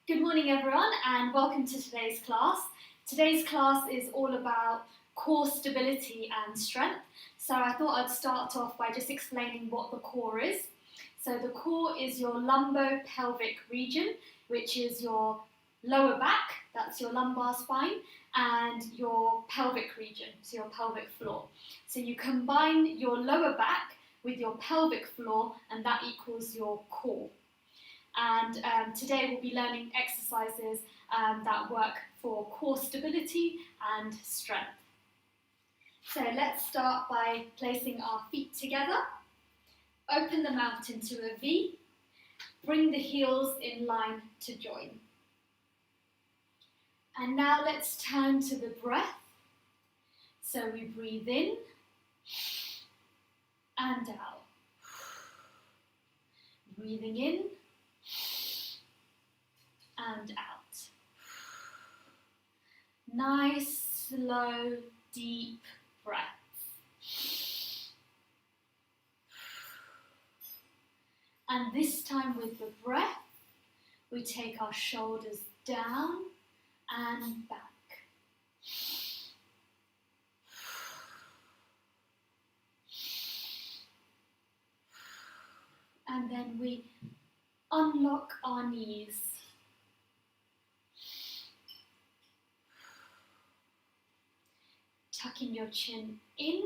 Good morning everyone and welcome to today's class. Today's class is all about core stability and strength. So I thought I'd start off by just explaining what the core is. So the core is your lumbo-pelvic region, which is your lower back, that's your lumbar spine, and your pelvic region, so your pelvic floor. So you combine your lower back with your pelvic floor and that equals your core. And today we'll be learning exercises that work for core stability and strength. So let's start by placing our feet together. Open them out into a V. Bring the heels in line to join. And now let's turn to the breath. So we breathe in and out. Breathing in and out. Nice, slow, deep breaths. And this time with the breath, we take our shoulders down and back. And then we unlock our knees. Tucking your chin in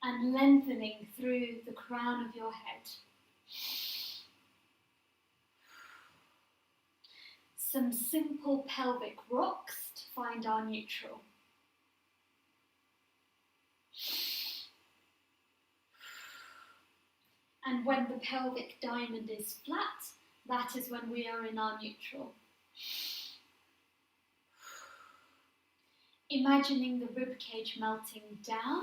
and lengthening through the crown of your head. Some simple pelvic rocks to find our neutral. And when the pelvic diamond is flat, that is when we are in our neutral. Imagining the ribcage melting down.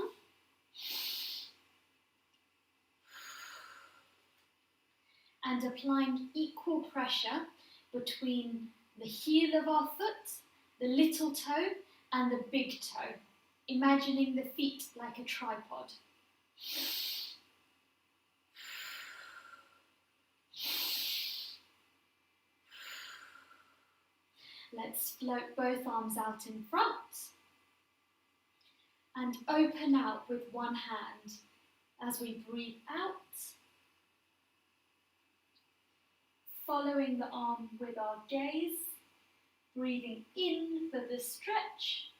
And applying equal pressure between the heel of our foot, the little toe, and the big toe. Imagining the feet like a tripod. Let's float both arms out in front. And open out with one hand as we breathe out, following the arm with our gaze, breathing in for the stretch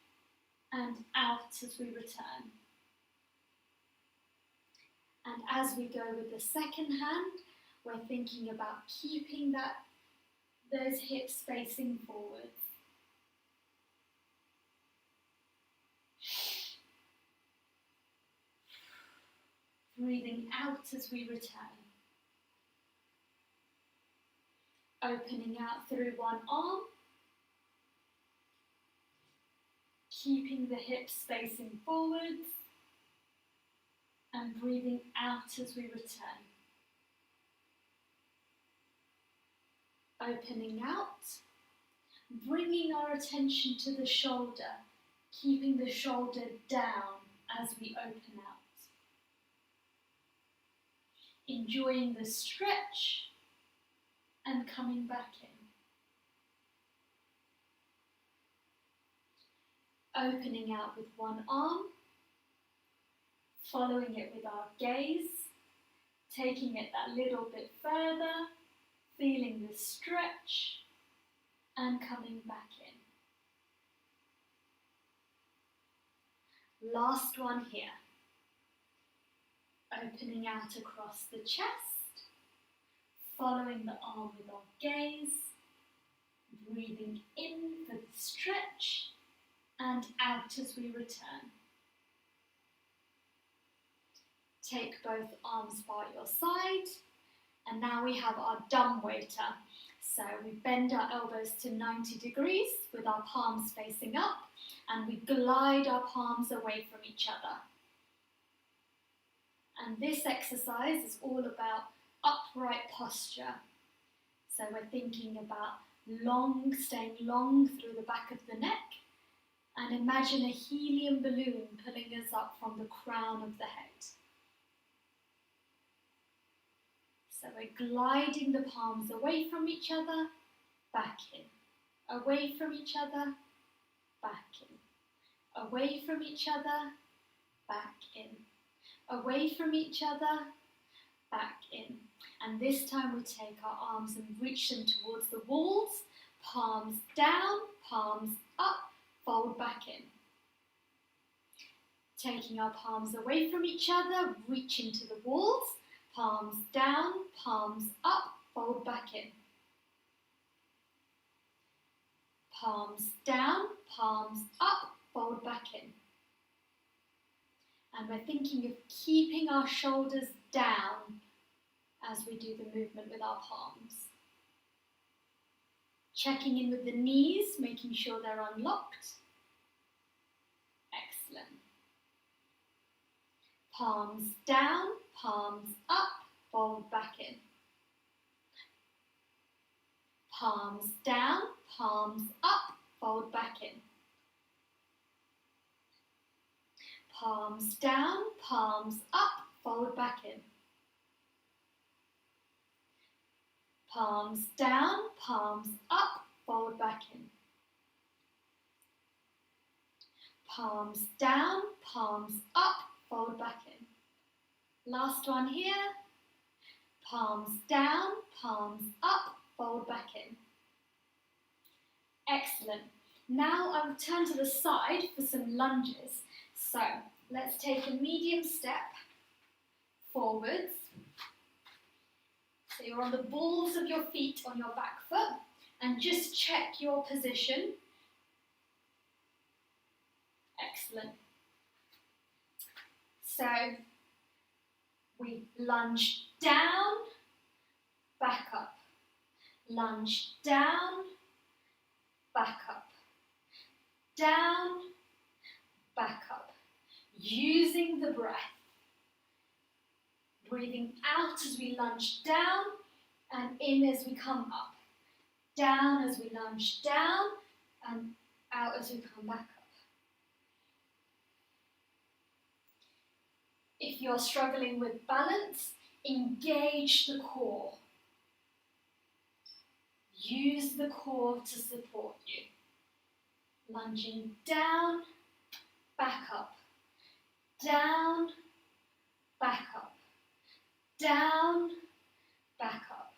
and out as we return. And as we go with the second hand, we're thinking about keeping those hips facing forwards. Breathing out as we return. Opening out through one arm. Keeping the hips facing forwards. And breathing out as we return. Opening out. Bringing our attention to the shoulder. Keeping the shoulder down as we open out. Enjoying the stretch and coming back in. Opening out with one arm, following it with our gaze, taking it that little bit further, feeling the stretch and coming back in. Last one here. Opening out across the chest, following the arm with our gaze, breathing in for the stretch and out as we return. Take both arms by your side and now we have our dumb waiter. So we bend our elbows to 90 degrees with our palms facing up and we glide our palms away from each other. And this exercise is all about upright posture. So we're thinking about staying long through the back of the neck and imagine a helium balloon pulling us up from the crown of the head. So we're gliding the palms away from each other, back in. Away from each other, back in. Away from each other, back in. Away from each other, back in. And this time we take our arms and reach them towards the walls, palms down, palms up, fold back in. Taking our palms away from each other, reaching to the walls, palms down, palms up, fold back in. Palms down, palms up, fold back in. And we're thinking of keeping our shoulders down as we do the movement with our palms. Checking in with the knees, making sure they're unlocked. Excellent. Palms down, palms up, fold back in. Palms down, palms up, fold back in. Palms down, palms up, fold back in. Palms down, palms up, fold back in. Palms down, palms up, fold back in. Last one here. Palms down, palms up, fold back in. Excellent. Now I will turn to the side for some lunges. So let's take a medium step forwards. So you're on the balls of your feet on your back foot and just check your position. Excellent. So we lunge down, back up. Lunge down, back up. Down, back up. Using the breath. Breathing out as we lunge down and in as we come up. Down as we lunge down and out as we come back up. If you're struggling with balance, engage the core. Use the core to support you. Lunging down, back up. Down, back up. Down, back up.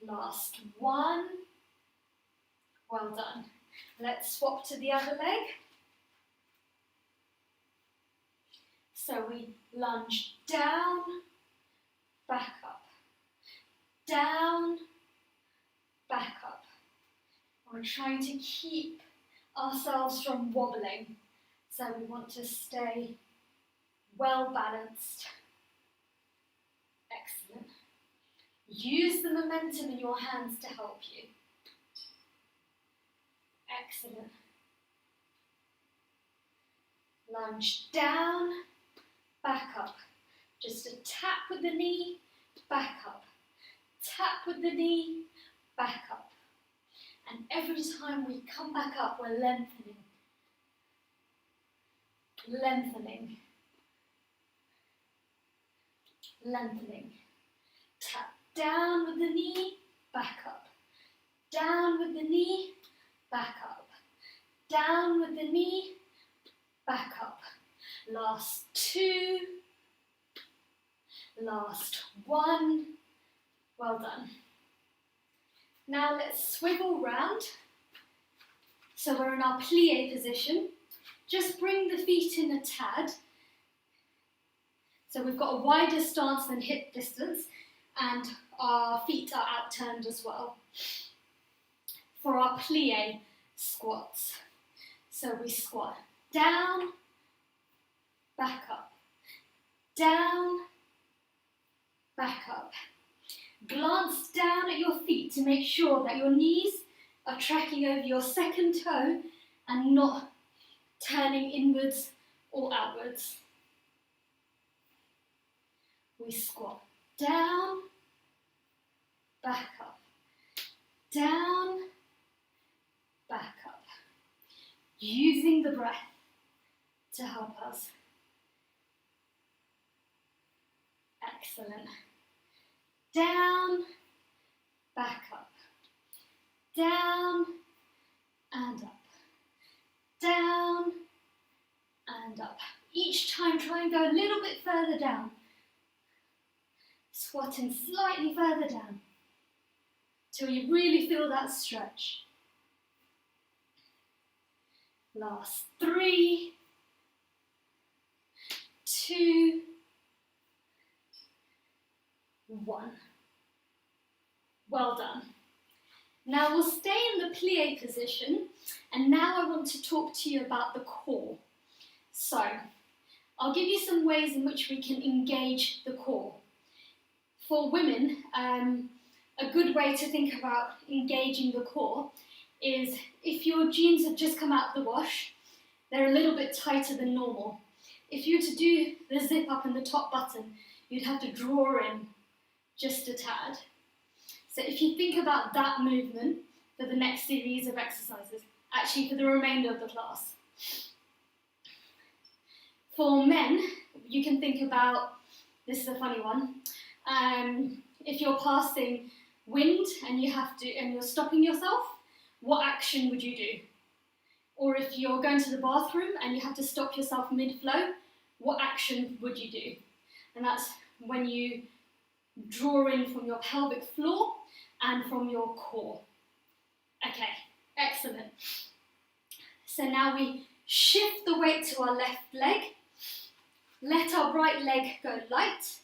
Last one. Well done. Let's swap to the other leg. So we lunge down, back up. Down, back up. We're trying to keep ourselves from wobbling. So we want to stay well balanced. Excellent. Use the momentum in your hands to help you. Excellent. Lunge down, back up. Just a tap with the knee, back up. Tap with the knee, back up. And every time we come back up, we're lengthening. Lengthening. Lengthening. Tap down with the knee, back up. Down with the knee, back up. Down with the knee, back up. Last two. Last one. Well done. Now let's swivel round. So we're in our plie position. Just bring the feet in a tad. So we've got a wider stance than hip distance and our feet are outturned as well. For our plie squats. So we squat down, back up, down, back up. Glance down at your feet to make sure that your knees are tracking over your second toe and not turning inwards or outwards. We squat down, back up, down, back up. Using the breath to help us. Excellent. down, back up, down and up, down and up. Each time try and go a little bit further down. Squatting slightly further down till you really feel that stretch. Last 3, 2, 1. Well done. Now we'll stay in the plie position, and now I want to talk to you about the core. So, I'll give you some ways in which we can engage the core. For women, a good way to think about engaging the core is if your jeans have just come out of the wash, they're a little bit tighter than normal. If you were to do the zip up in the top button, you'd have to draw in just a tad. So if you think about that movement for the next series of exercises, actually for the remainder of the class. For men, you can think about, this is a funny one, if you're passing wind and you're stopping yourself, what action would you do? Or if you're going to the bathroom and you have to stop yourself mid-flow, what action would you do? And that's when you draw in from your pelvic floor and from your core. Okay, excellent. So now we shift the weight to our left leg. Let our right leg go light.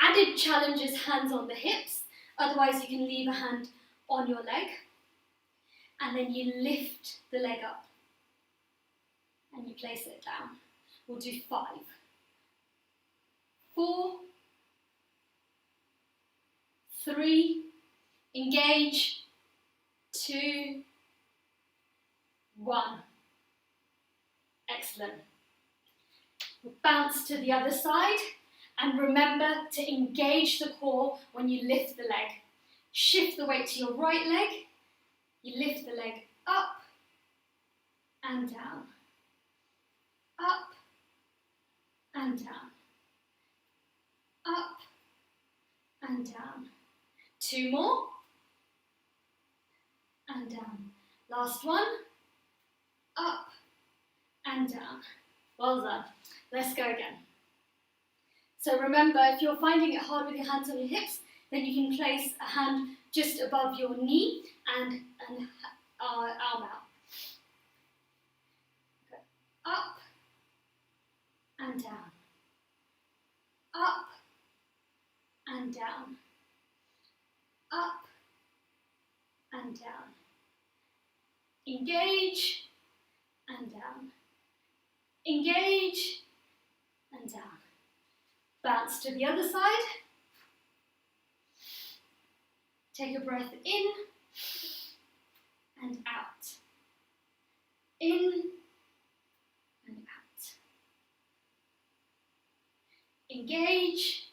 Added challenge is hands on the hips, otherwise you can leave a hand on your leg. And then you lift the leg up and you place it down. We'll do 5, 4, 3, engage, 2, 1. Excellent. We'll bounce to the other side, and remember to engage the core when you lift the leg. Shift the weight to your right leg, you lift the leg up and down, up and down, up and down. 2 more, and down. Last one, up and down. Well done. Let's go again. So remember, if you're finding it hard with your hands on your hips, then you can place a hand just above your knee and an arm out. Go up and down, up and down, up and down. Engage and down. Engage and down. Bounce to the other side. Take a breath in and out. In and out. Engage.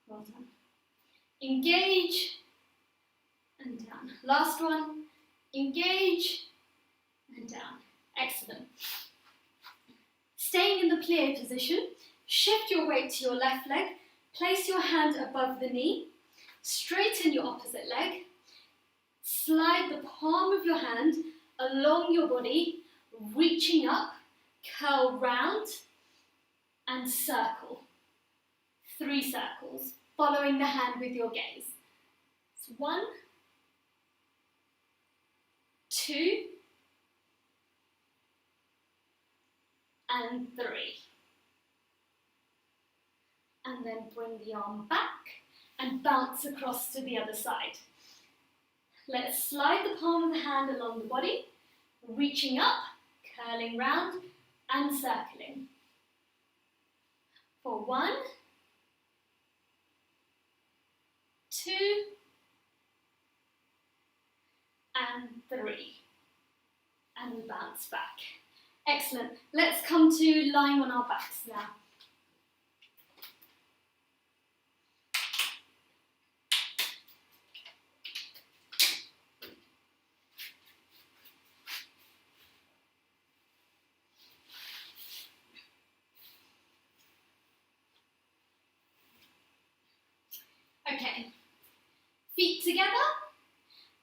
Well done. Engage and down. Last one. Engage and down. Excellent. Staying in the plie position, shift your weight to your left leg, place your hand above the knee, straighten your opposite leg, slide the palm of your hand along your body, reaching up, curl round and circle. 3 circles, following the hand with your gaze. So 1, 2, and 3. And then bring the arm back and bounce across to the other side. Let's slide the palm of the hand along the body, reaching up, curling round and circling. For 1, 2, and 3. And we bounce back. Excellent. Let's come to lying on our backs now. Okay, feet together,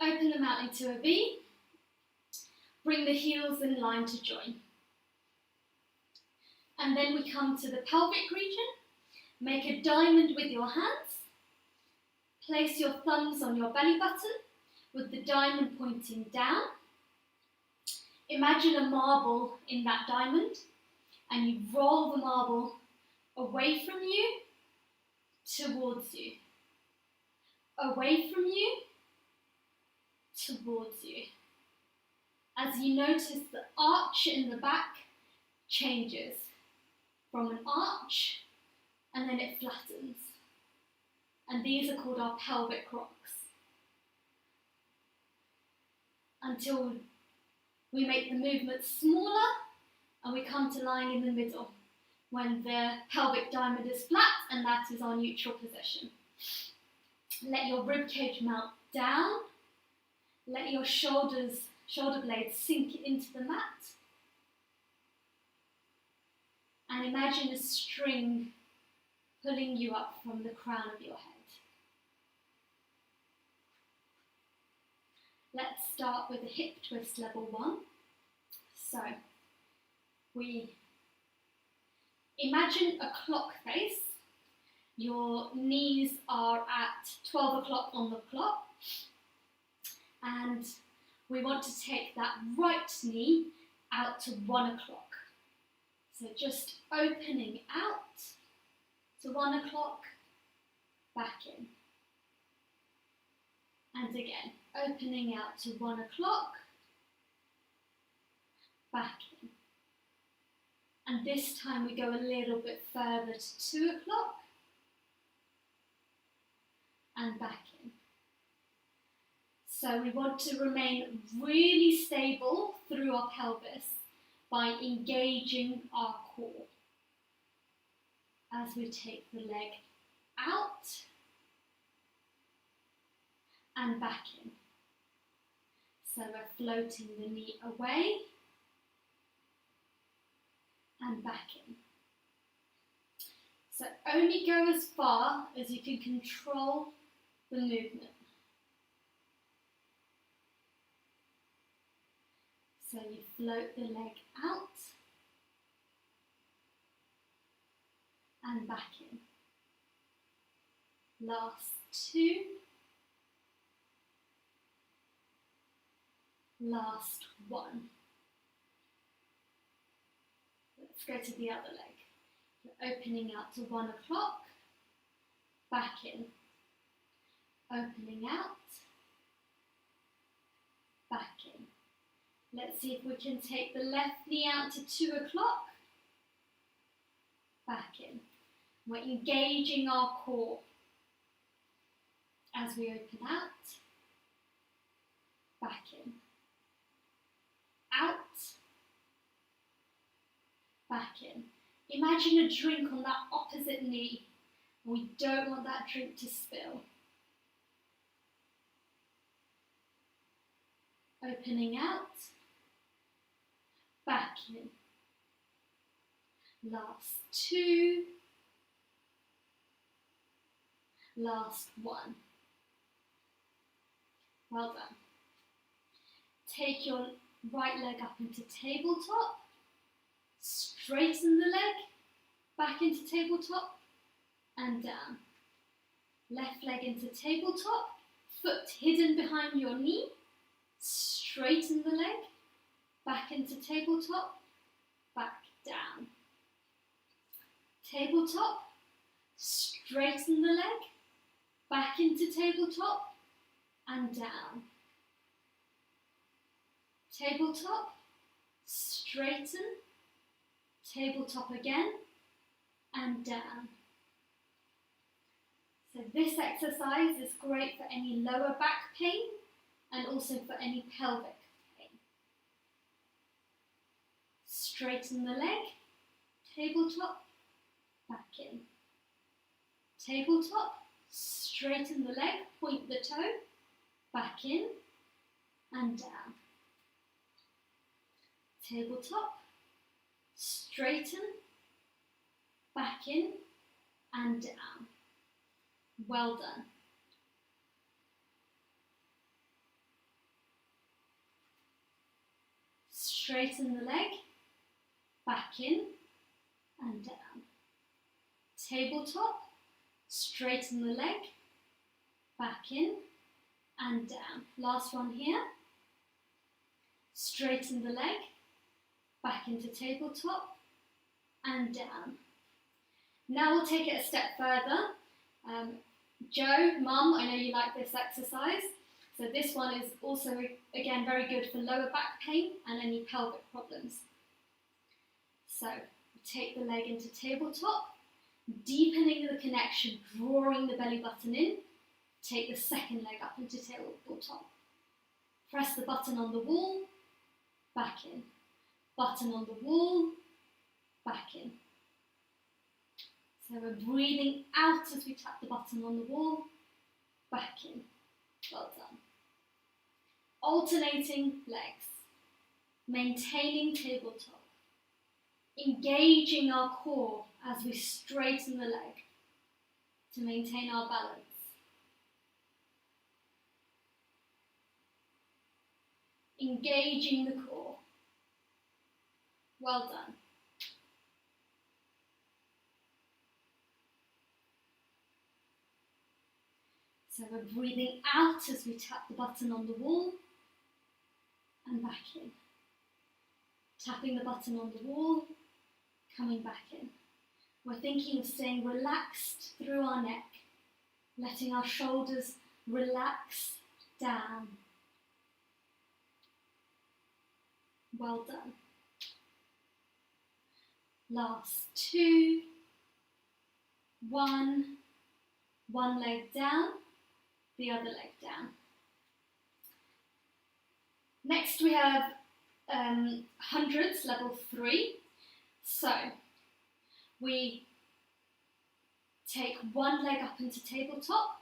open them out into a V, bring the heels in line to join. And then we come to the pelvic region. Make a diamond with your hands. Place your thumbs on your belly button with the diamond pointing down. Imagine a marble in that diamond, and you roll the marble away from you, towards you. Away from you, towards you. As you notice, the arch in the back changes from an arch, and then it flattens. And these are called our pelvic rocks. Until we make the movement smaller and we come to lying in the middle when the pelvic diamond is flat, and that is our neutral position. Let your ribcage melt down. Let your shoulder blades sink into the mat. And imagine a string pulling you up from the crown of your head. Let's start with a hip twist level 1. So, we imagine a clock face. Your knees are at 12 o'clock on the clock. And we want to take that right knee out to 1 o'clock. So just opening out to 1 o'clock, back in. And again, opening out to 1 o'clock, back in. And this time we go a little bit further to 2 o'clock, and back in. So we want to remain really stable through our pelvis by engaging our core as we take the leg out and back in. So we're floating the knee away and back in. So only go as far as you can control the movement. So you float the leg out and back in. Last 2. Last 1. Let's go to the other leg. You're opening out to 1 o'clock, back in. Opening out, back in. Let's see if we can take the left knee out to 2 o'clock, back in. We're engaging our core as we open out, back in. Out, back in. Imagine a drink on that opposite knee. We don't want that drink to spill. Opening out, back in. Last 2. Last 1. Well done. Take your right leg up into tabletop. Straighten the leg, back into tabletop and down. Left leg into tabletop, foot hidden behind your knee. Straighten the leg, back into tabletop, back down. Tabletop, straighten the leg, back into tabletop and down. Tabletop, straighten, tabletop again and down. So this exercise is great for any lower back pain and also for any pelvic pain. Straighten the leg, tabletop, back in. Tabletop, straighten the leg, point the toe, back in and down. Tabletop, straighten, back in and down. Well done. straighten the leg, back in and down. Tabletop, straighten the leg, back in and down. Last one here. Straighten the leg, back into tabletop and down. Now we'll take it a step further. Joe, Mum, I know you like this exercise. So this one is also, again, very good for lower back pain and any pelvic problems. So take the leg into tabletop, deepening the connection, drawing the belly button in. Take the second leg up into tabletop. Press the button on the wall, back in. Button on the wall, back in. So we're breathing out as we tap the button on the wall, back in. Well done. Alternating legs, maintaining tabletop, engaging our core as we straighten the leg to maintain our balance. Engaging the core. Well done. So we're breathing out as we tap the button on the wall and back in. Tapping the button on the wall, coming back in. We're thinking of staying relaxed through our neck, letting our shoulders relax down. Well done. Last two. One leg down, the other leg down. Next we have hundreds, level 3. So we take one leg up into tabletop,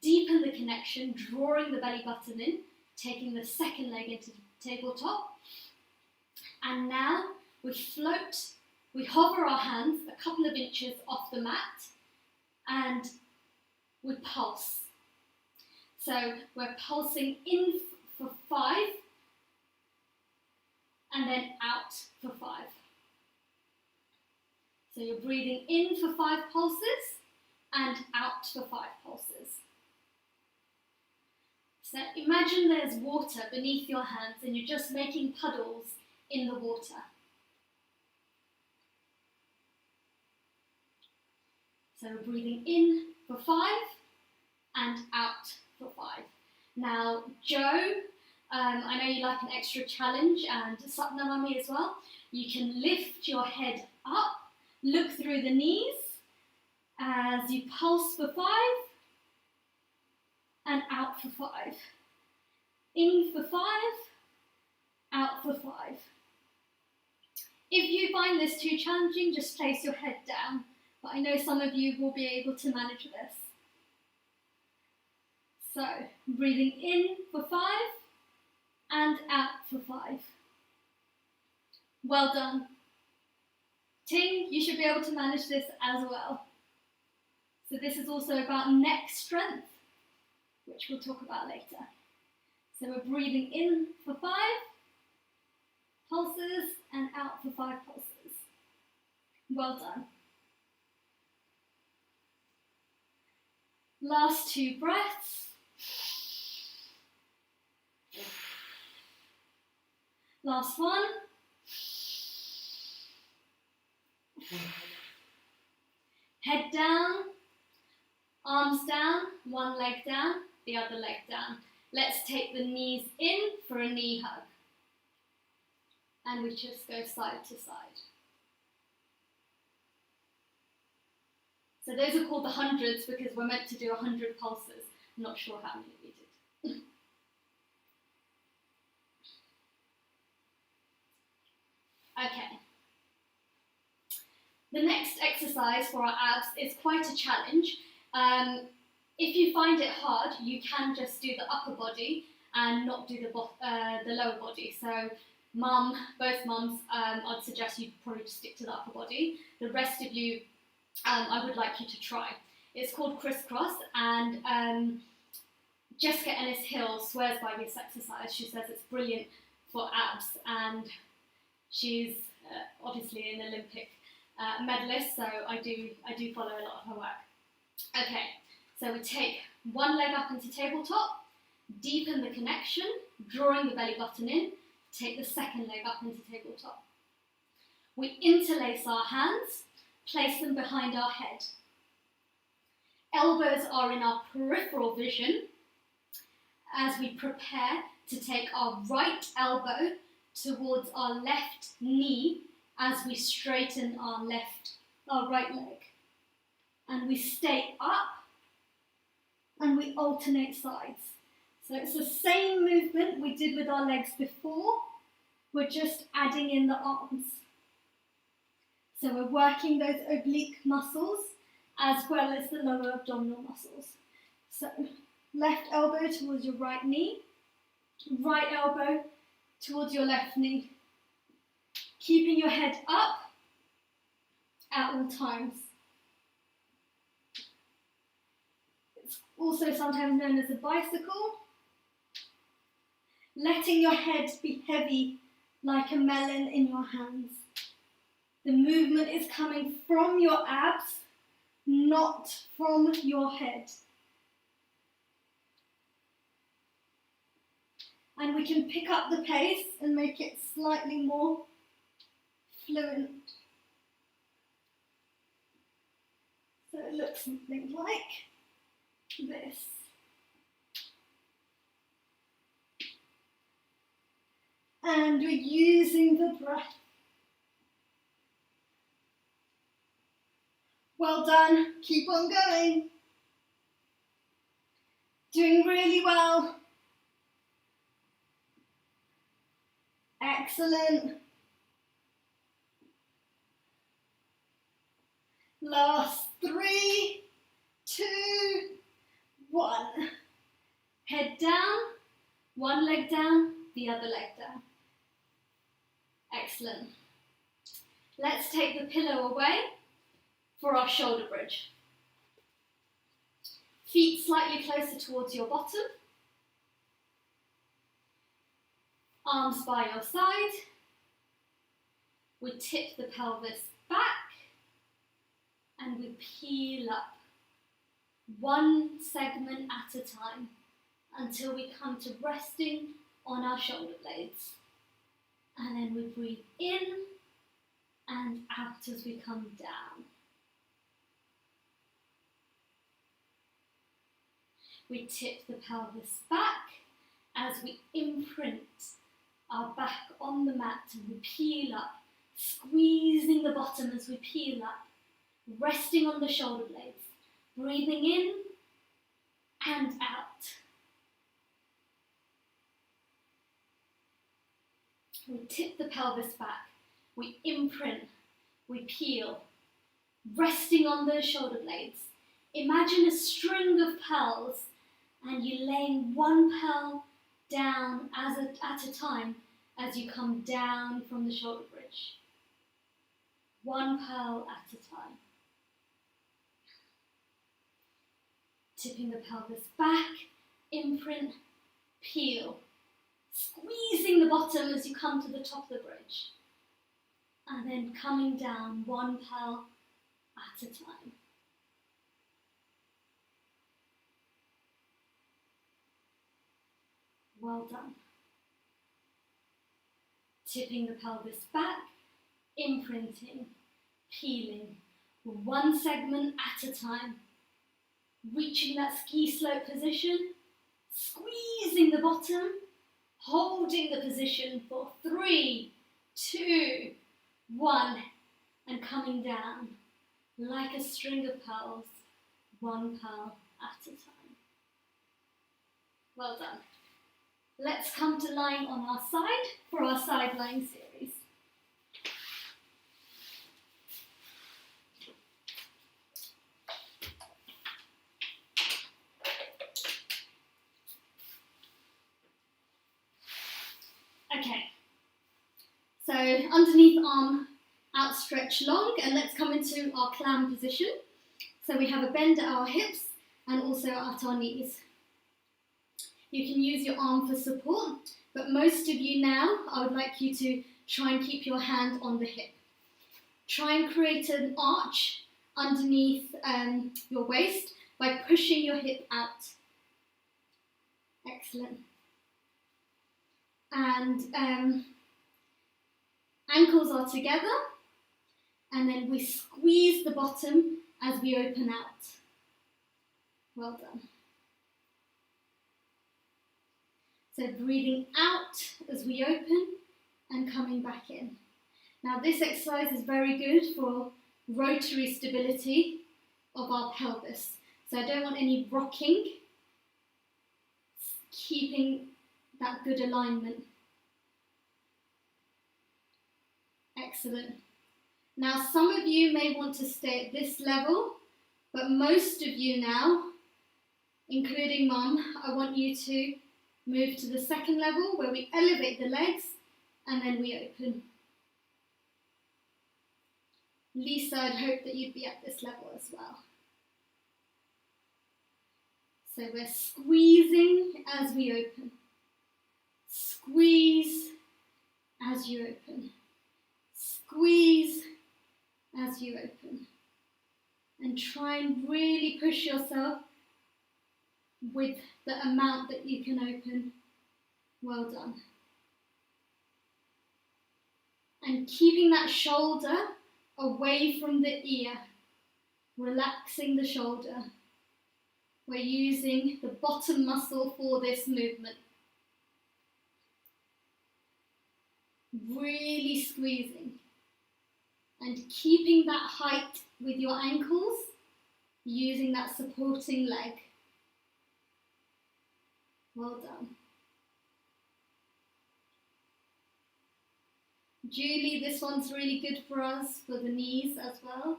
deepen the connection, drawing the belly button in, taking the second leg into tabletop, and now we float, we hover our hands a couple of inches off the mat and we pulse. So we're pulsing in for 5 and then out for 5. So you're breathing in for 5 pulses and out for 5 pulses. So imagine there's water beneath your hands and you're just making puddles in the water. So we're breathing in for 5 and out for 5. Now, Joe, I know you like an extra challenge, and Sapna Mummy as well. You can lift your head up, look through the knees as you pulse for 5 and out for 5. In for 5, out for 5. If you find this too challenging, just place your head down. But I know some of you will be able to manage this. So, breathing in for 5 and out for 5. Well done. Ting, you should be able to manage this as well. So this is also about neck strength, which we'll talk about later. So we're breathing in for 5 pulses and out for 5 pulses. Well done. Last 2 breaths. Last one. Head down, arms down, one leg down, the other leg down. Let's take the knees in for a knee hug. And we just go side to side. So those are called the hundreds because we're meant to do 100 pulses. I'm not sure how many we did. Okay. The next exercise for our abs is quite a challenge. If you find it hard, you can just do the upper body and not do the lower body. So both mums, I'd suggest you probably just stick to the upper body. The rest of you, I would like you to try. It's called crisscross, and Jessica Ennis-Hill swears by this exercise. She says it's brilliant for abs, and she's obviously an Olympic medalist, so I do follow a lot of her work. Okay, so we take one leg up into tabletop, deepen the connection, drawing the belly button in, take the second leg up into tabletop. We interlace our hands, place them behind our head. Elbows are in our peripheral vision as we prepare to take our right elbow towards our left knee as we straighten our right leg. And we stay up and we alternate sides. So it's the same movement we did with our legs before, we're just adding in the arms. So we're working those oblique muscles as well as the lower abdominal muscles. So left elbow towards your right knee, right elbow towards your left knee. Keeping your head up at all times. It's also sometimes known as a bicycle. Letting your head be heavy like a melon in your hands. The movement is coming from your abs, not from your head. And we can pick up the pace and make it slightly more fluent. So it looks something like this. And we're using the breath. Well done, keep on going. Doing really well. Excellent. Last 3, 2, 1. Head down, one leg down, the other leg down. Excellent. Let's take the pillow away for our shoulder bridge. Feet slightly closer towards your bottom. Arms by your side. We tip the pelvis back and we peel up, one segment at a time, until we come to resting on our shoulder blades. And then we breathe in and out as we come down. We tip the pelvis back as we imprint our back on the mat and we peel up, squeezing the bottom as we peel up, resting on the shoulder blades, breathing in and out. We tip the pelvis back, we imprint, we peel, resting on those shoulder blades. Imagine a string of pearls and you laying one pearl down at a time as you come down from the shoulder bridge. One pearl at a time. Tipping the pelvis back, imprint, peel. Squeezing the bottom as you come to the top of the bridge. And then coming down one pearl at a time. Well done. Tipping the pelvis back, imprinting, peeling, one segment at a time. Reaching that ski slope position, squeezing the bottom, holding the position for 3, 2, 1, and coming down like a string of pearls, one pearl at a time. Well done. Let's come to lying on our side for our side lying series. Okay, so underneath arm outstretched long, and let's come into our clam position. So we have a bend at our hips and also at our knees. You can use your arm for support, But most of you now, I would like you to try and keep your hand on the hip. Try and create an arch underneath your waist by pushing your hip out. Excellent. And ankles are together, and then we squeeze the bottom as we open out. Well done. So breathing out as we open and coming back in. Now this exercise is very good for rotary stability of our pelvis. So I don't want any rocking, keeping that good alignment. Excellent. Now some of you may want to stay at this level, but most of you now, including Mum, I want you to move to the second level where we elevate the legs and then we open. Lisa, I'd hope that you'd be at this level as well. So we're squeezing as we open. Squeeze as you open. Squeeze as you open. And try and really push yourself with the amount that you can open. Well done. And keeping that shoulder away from the ear, relaxing the shoulder. We're using the bottom muscle for this movement. Really squeezing. And keeping that height with your ankles, using that supporting leg. Well done. Julie, this one's really good for us, for the knees as well.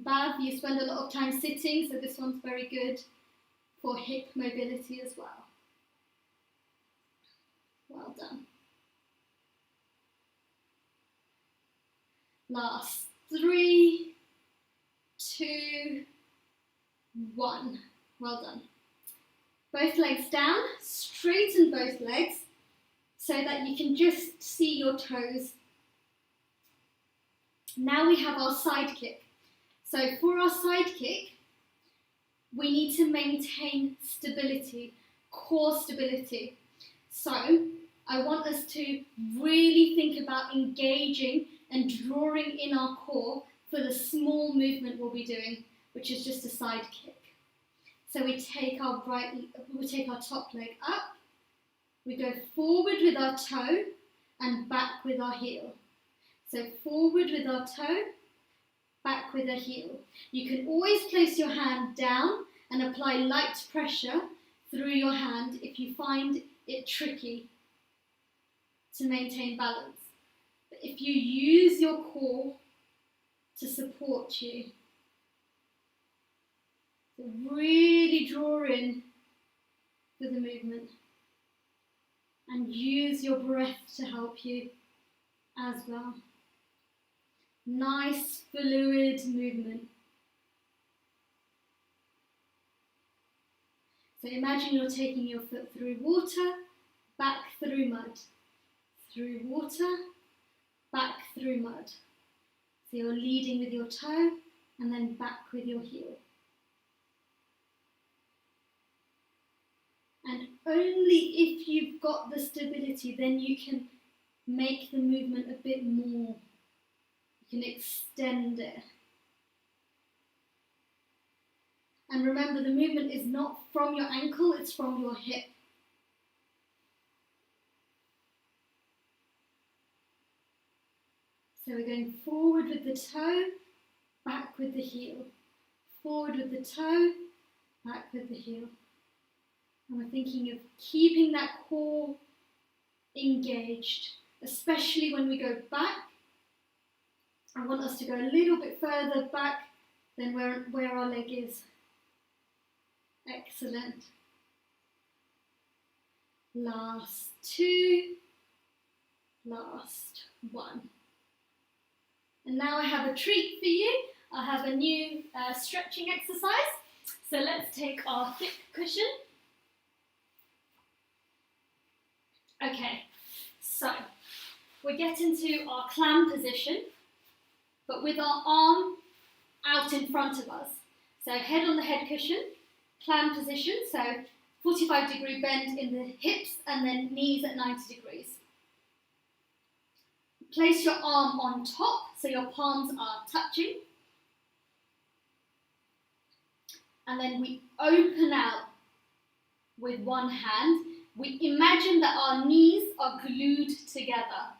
Bav, you spend a lot of time sitting, so this one's very good for hip mobility as well. Well done. Last 3, 2, 1. Well done. Both legs down, straighten both legs so that you can just see your toes. Now we have our side kick. So for our side kick, we need to maintain stability, core stability. So I want us to really think about engaging and drawing in our core for the small movement we'll be doing, which is just a side kick. So we take our top leg up, we go forward with our toe and back with our heel. So forward with our toe, back with our heel. You can always place your hand down and apply light pressure through your hand if you find it tricky to maintain balance. But if you use your core to support you, so really draw in for the movement and use your breath to help you as well. Nice fluid movement. So imagine you're taking your foot through water, back through mud. Through water, back through mud. So you're leading with your toe and then back with your heel. And only if you've got the stability, then you can make the movement a bit more. You can extend it. And remember, the movement is not from your ankle, it's from your hip. So we're going forward with the toe, back with the heel. Forward with the toe, back with the heel. And we're thinking of keeping that core engaged, especially when we go back. I want us to go a little bit further back than where our leg is. Excellent. Last 2, last 1. And now I have a treat for you. I have a new stretching exercise. So let's take our hip cushion Okay, so we're getting to our clam position, but with our arm out in front of us. So head on the head cushion, clam position, so 45-degree bend in the hips and then knees at 90 degrees. Place your arm on top so your palms are touching. And then we open out with one hand. We imagine that our knees are glued together.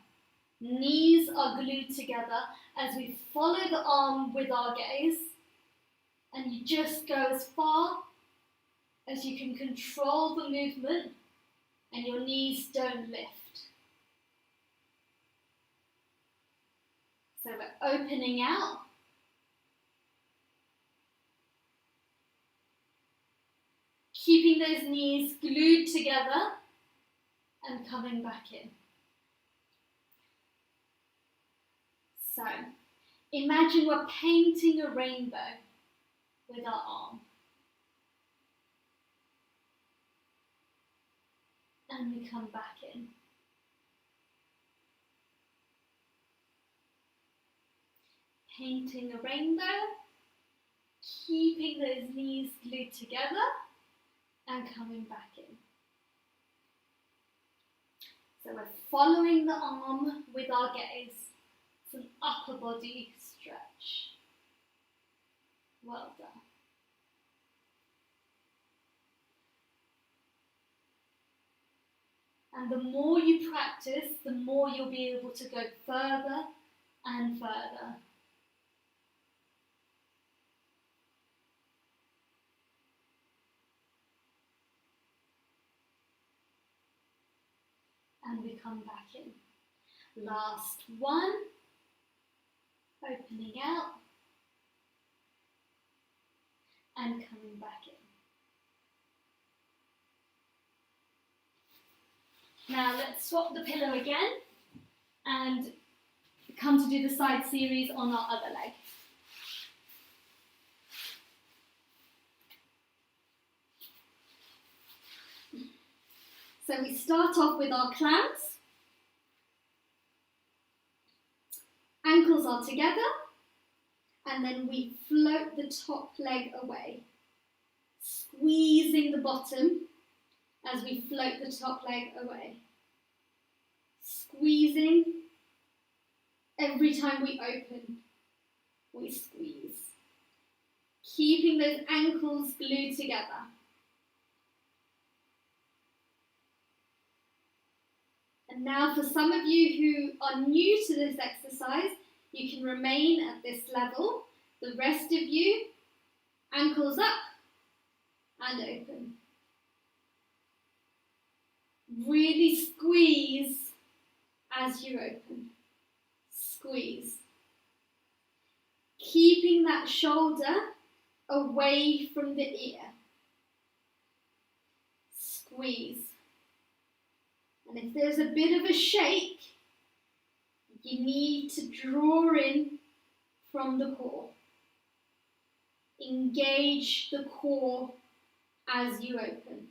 Knees are glued together as we follow the arm with our gaze, and you just go as far as you can control the movement and your knees don't lift. So we're opening out. Keeping those knees glued together and coming back in. So, imagine we're painting a rainbow with our arm. And we come back in. Painting a rainbow, keeping those knees glued together and coming back in. So we're following the arm with our gaze. It's an upper body stretch. Well done. And the more you practice, the more you'll be able to go further and further. And we come back in. Last one. Opening out. And coming back in. Now let's swap the pillow again and come to do the side series on our other leg. So we start off with our clams. Ankles are together, and then we float the top leg away, squeezing the bottom as we float the top leg away. Squeezing. Every time we open, we squeeze. Keeping those ankles glued together. And now for some of you who are new to this exercise, you can remain at this level. The rest of you, ankles up and open. Really squeeze as you open. Squeeze. Keeping that shoulder away from the ear. Squeeze. And if there's a bit of a shake, you need to draw in from the core. Engage the core as you open.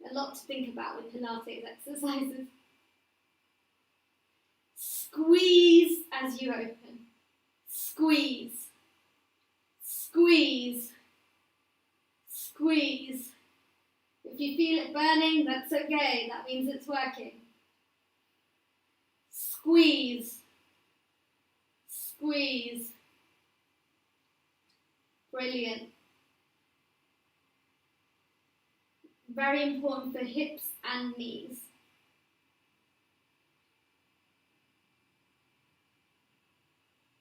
A lot to think about with Pilates exercises. Squeeze as you open. Squeeze. Squeeze. Squeeze. If you feel it burning, that's okay. That means it's working. Squeeze. Squeeze. Brilliant. Very important for hips and knees.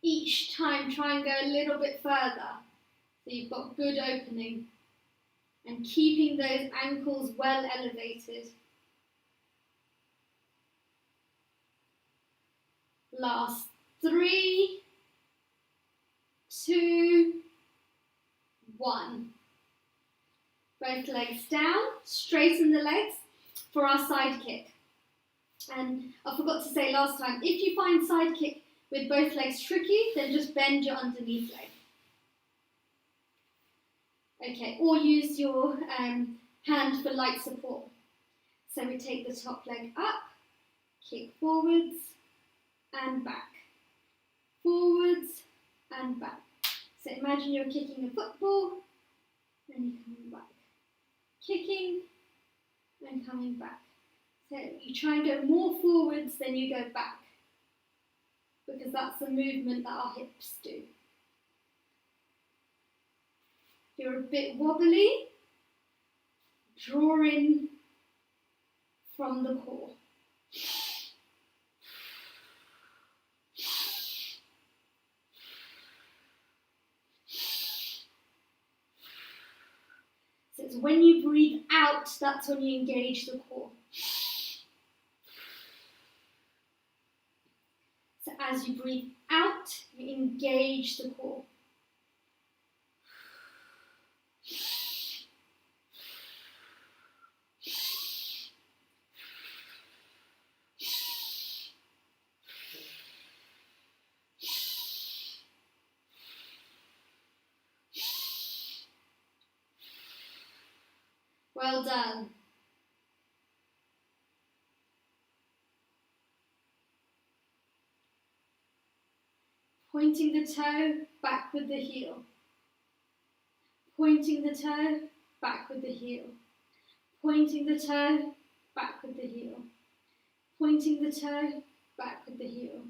Each time try and go a little bit further so you've got good opening and keeping those ankles well elevated. Last 3, 2, 1. Both legs down, straighten the legs for our side kick. And I forgot to say last time, if you find side kick with both legs tricky, then just bend your underneath leg. Okay, or use your hand for light support. So we take the top leg up, kick forwards and back, forwards and back. So imagine you're kicking a football and you're coming back, kicking and coming back. So you try and go more forwards than you go back, because that's the movement that our hips do. If you're a bit wobbly, draw in from the core. So it's when you breathe out, that's when you engage the core. So as you breathe out, you engage the core. Well done. Pointing the toe, back with the heel. Pointing the toe, back with the heel. Pointing the toe, back with the heel. Pointing the toe, back with the heel.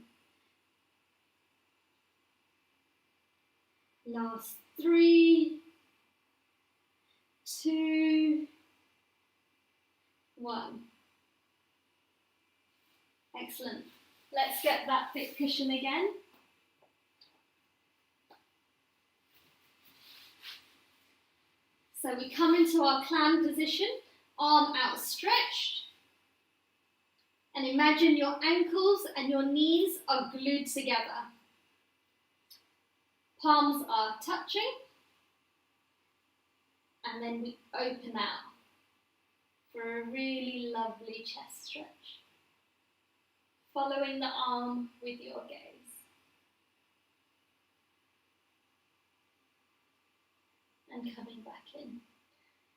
Last 3, 2, 1. Excellent. Let's get that thick cushion again. So we come into our clam position, arm outstretched, and imagine your ankles and your knees are glued together. Palms are touching, and then we open out for a really lovely chest stretch, following the arm with your gaze. And coming back in.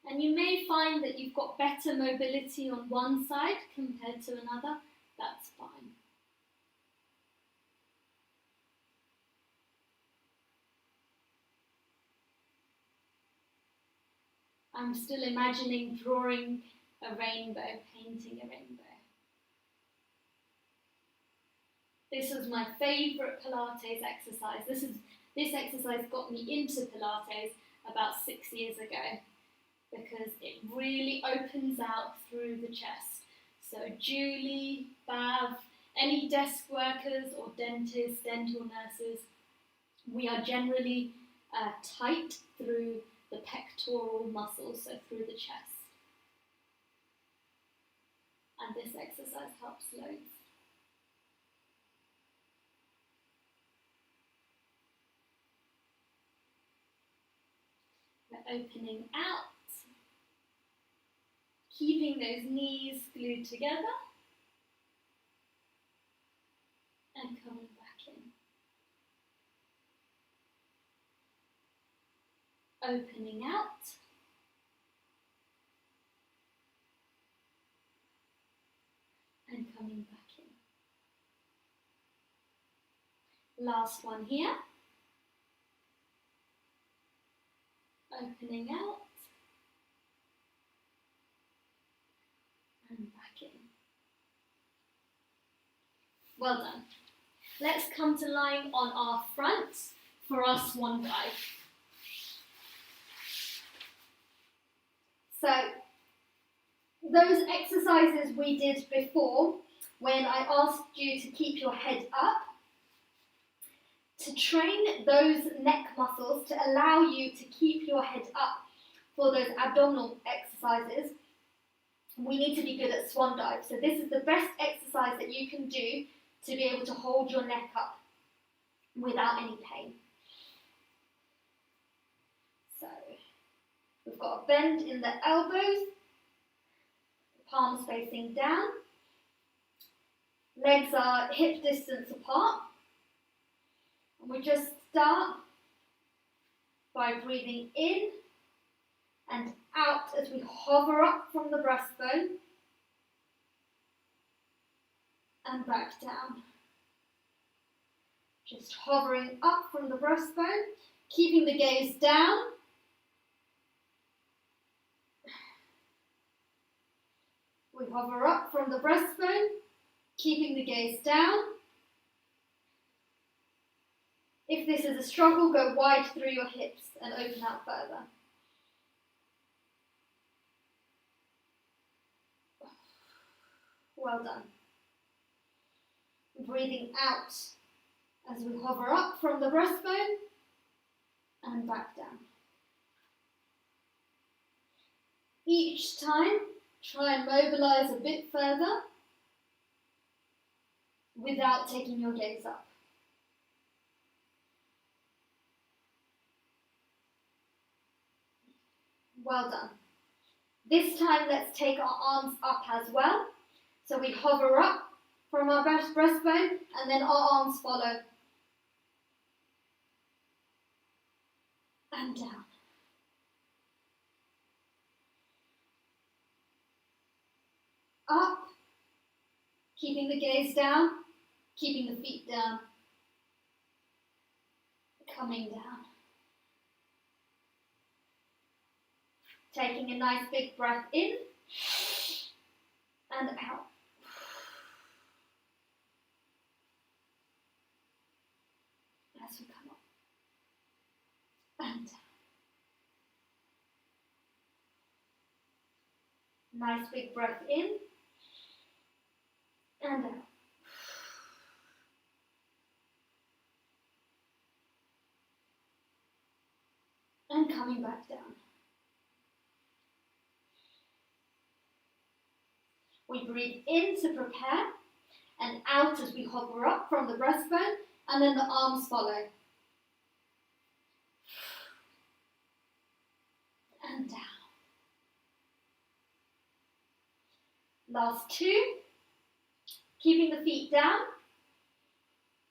And you may find that you've got better mobility on one side compared to another. That's fine. I'm still imagining drawing a rainbow, painting a rainbow. This was my favourite Pilates exercise. This exercise got me into Pilates about 6 years ago, because it really opens out through the chest. So Julie, Bav, any desk workers or dentists, dental nurses, we are generally tight through the pectoral muscles, so through the chest. And this exercise helps loads. Opening out, keeping those knees glued together, and coming back in. Opening out, and coming back in. Last one here. Opening out and back in. Well done. Let's come to lying on our fronts for our swan dive. So those exercises we did before, when I asked you to keep your head up, to train those neck muscles to allow you to keep your head up for those abdominal exercises, we need to be good at swan dive. So this is the best exercise that you can do to be able to hold your neck up without any pain. So we've got a bend in the elbows, palms facing down, legs are hip distance apart. And we just start by breathing in and out as we hover up from the breastbone and back down. Just hovering up from the breastbone, keeping the gaze down. We hover up from the breastbone, keeping the gaze down. If this is a struggle, go wide through your hips and open out further. Well done. Breathing out as we hover up from the breastbone and back down. Each time, try and mobilize a bit further without taking your gaze up. Well done. This time, let's take our arms up as well. So we hover up from our breastbone and then our arms follow. And down. Up, keeping the gaze down, keeping the feet down. Coming down. Taking a nice big breath in and out. As we come up and down. Nice big breath in and out. And coming back down. We breathe in to prepare and out as we hover up from the breastbone and then the arms follow. And down. Last two. Keeping the feet down.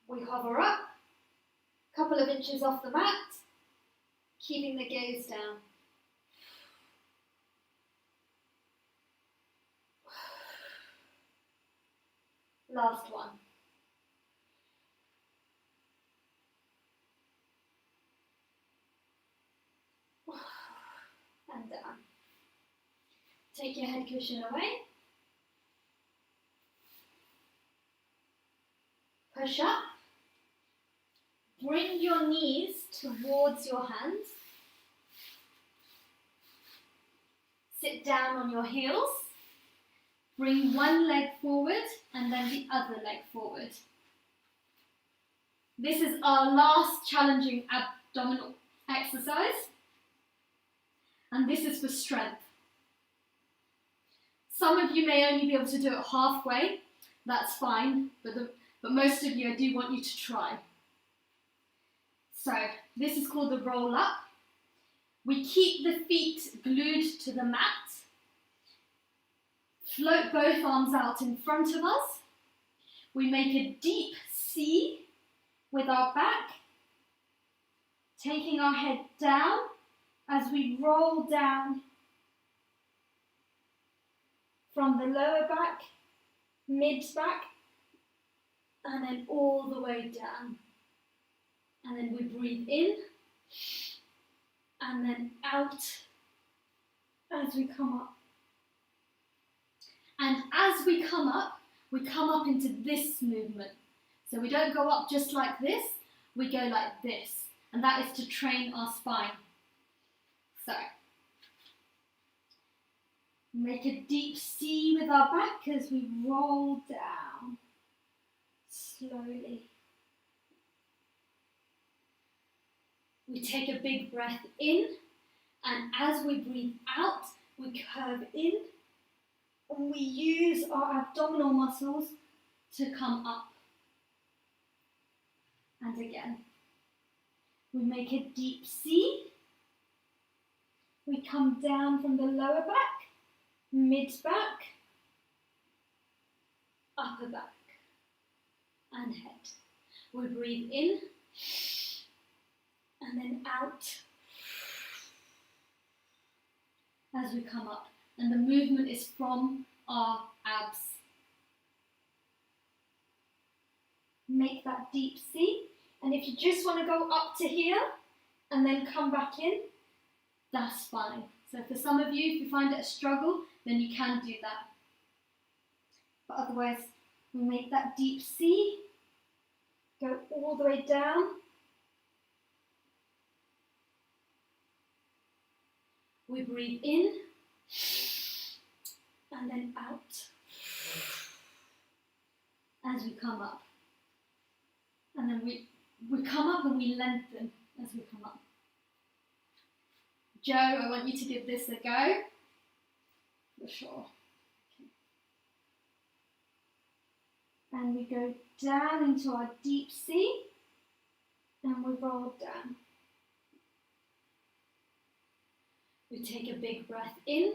We hover up, a couple of inches off the mat, keeping the gaze down. Last one. And down. Take your head cushion away. Push up. Bring your knees towards your hands. Sit down on your heels. Bring one leg forward and then the other leg forward. This is our last challenging abdominal exercise. And this is for strength. Some of you may only be able to do it halfway. That's fine, but most of you, I do want you to try. So, this is called the roll up. We keep the feet glued to the mat. Float both arms out in front of us. We make a deep C with our back, taking our head down as we roll down from the lower back, mid back, and then all the way down. And then we breathe in and then out as we come up. And as we come up into this movement. So we don't go up just like this, we go like this. And that is to train our spine. So, make a deep C with our back as we roll down slowly. We take a big breath in, and as we breathe out, we curve in, and we use our abdominal muscles to come up. And again, we make a deep C. We come down from the lower back, mid back, upper back, and head. We breathe in, and then out. as we come up. And the movement is from our abs. Make that deep C. And if you just want to go up to here and then come back in, that's fine. So for some of you, if you find it a struggle, then you can do that. But otherwise, we make that deep C, go all the way down. We breathe in and then out as we come up. And then we come up and we lengthen as we come up. Joe, I want you to give this a go, for sure. Okay. And we go down into our deep C, and we roll down. We take a big breath in,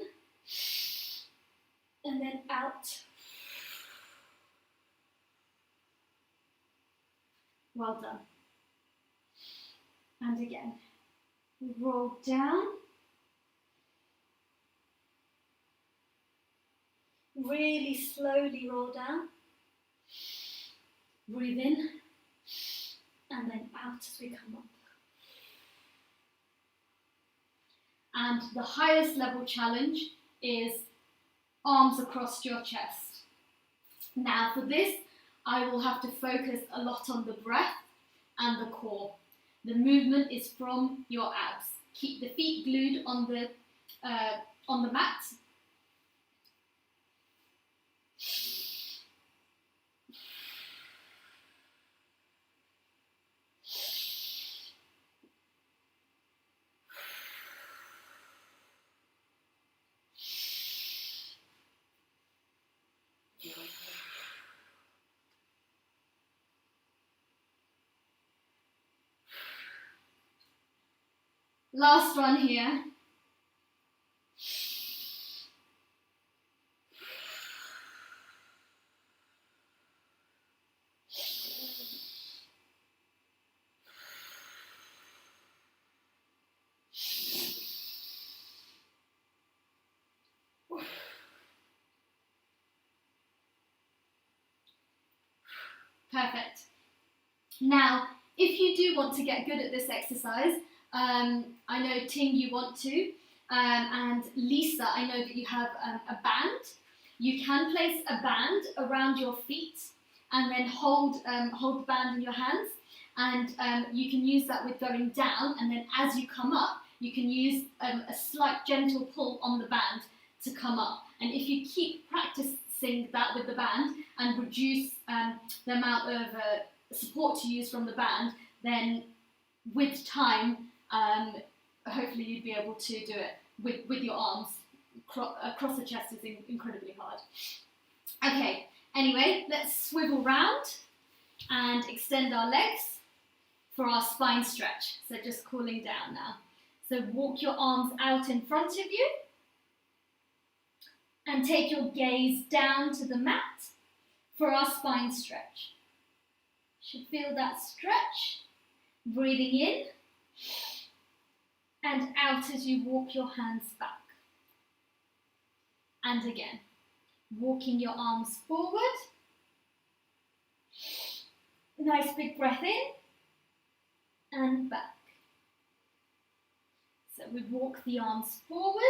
and then out. Well done. And again, we roll down. Really slowly roll down. Breathe in, and then out as we come up. And the highest level challenge is arms across your chest. Now for this, I will have to focus a lot on the breath and the core. The movement is from your abs. Keep the feet glued on the mat. Last one here. Perfect. Now, if you do want to get good at this exercise, I know Ting, you want to, and Lisa, I know that you have a band. You can place a band around your feet and then hold the band in your hands, and you can use that with going down, and then as you come up, you can use a slight gentle pull on the band to come up. And if you keep practicing that with the band and reduce the amount of support to use from the band, then with time, hopefully you'd be able to do it with your arms. Across the chest is incredibly hard. Okay, anyway, let's swivel round and extend our legs for our spine stretch. So just cooling down now. So walk your arms out in front of you and take your gaze down to the mat for our spine stretch. Should feel that stretch. Breathing in and out as you walk your hands back. And again, walking your arms forward. Nice big breath in and back. So we walk the arms forward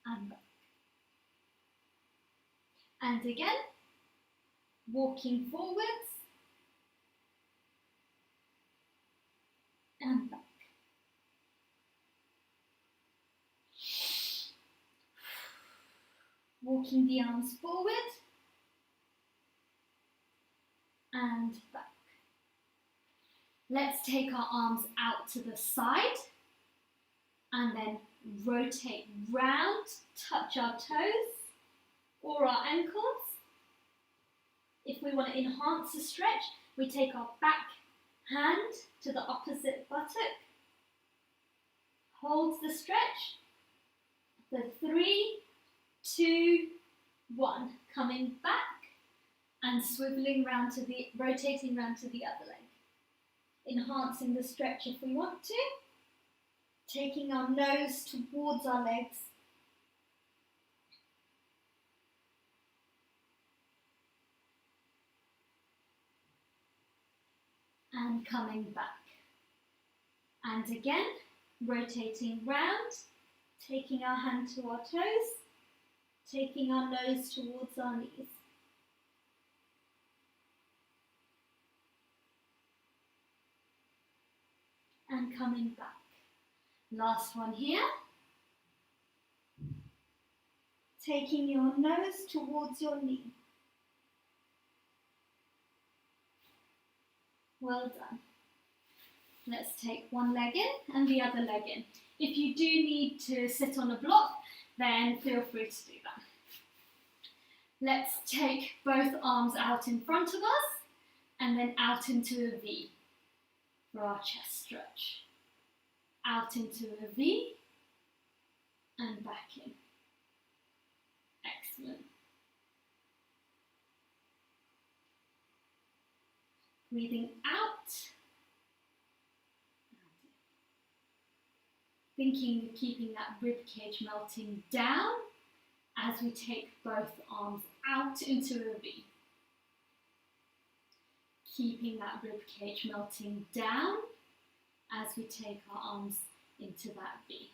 and back. And again, walking forwards and back. Walking the arms forward and back. Let's take our arms out to the side and then rotate round, touch our toes or our ankles. If we want to enhance the stretch, we take our back hand to the opposite buttock, holds the stretch, the 3, 2, 1, coming back and swiveling round to the, rotating round to the other leg. Enhancing the stretch if we want to. Taking our nose towards our legs. And coming back. And again, rotating round, taking our hand to our toes, taking our nose towards our knees. And coming back. Last one here. Taking your nose towards your knee. Well done. Let's take one leg in and the other leg in. If you do need to sit on a block, then feel free to do that. Let's take both arms out in front of us and then out into a V for our chest stretch. Out into a V and back in. Excellent. Breathing out. Thinking of keeping that rib cage melting down as we take both arms out into a V. Keeping that rib cage melting down as we take our arms into that V.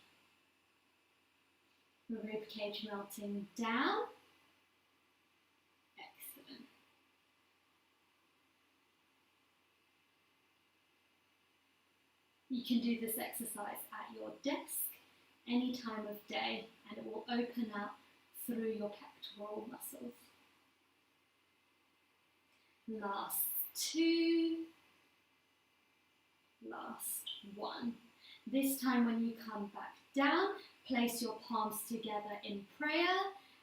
The rib cage melting down. Excellent. You can do this exercise at your desk any time of day and it will open up through your pectoral muscles. Last two. Last one. This time when you come back down, place your palms together in prayer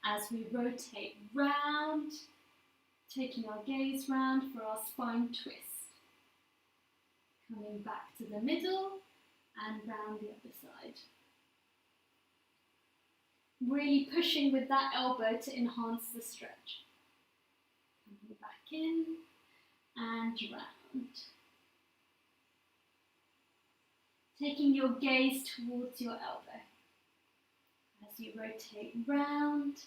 as we rotate round, taking our gaze round for our spine twist. Coming back to the middle and round the other side. Really pushing with that elbow to enhance the stretch. Coming back in and round. Taking your gaze towards your elbow as you rotate round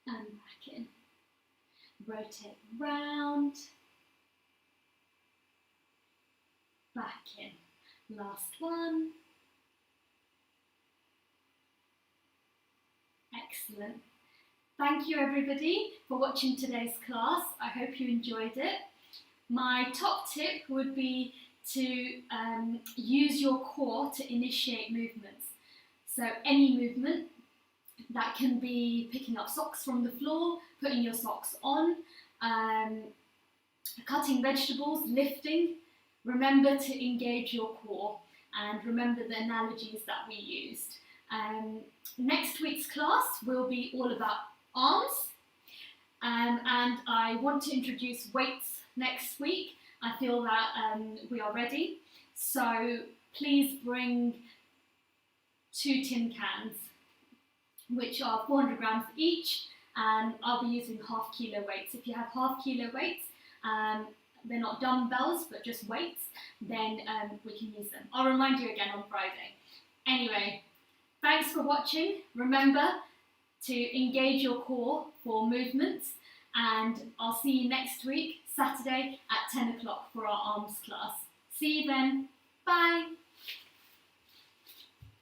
and back in. Rotate round, back in. Last one. Excellent. Thank you everybody for watching today's class. I hope you enjoyed it. My top tip would be to use your core to initiate movements. So any movement, that can be picking up socks from the floor, putting your socks on, cutting vegetables, lifting. Remember to engage your core and remember the analogies that we used. Next week's class will be all about arms, and I want to introduce weights next week. I feel that we are ready, so please bring 2 tin cans, which are 400 grams each, and I'll be using half kilo weights. If you have half kilo weights, they're not dumbbells but just weights, then we can use them. I'll remind you again on Friday. Anyway, thanks for watching. Remember to engage your core for movements, and I'll see you next week, Saturday at 10 o'clock for our arms class. See you then. Bye.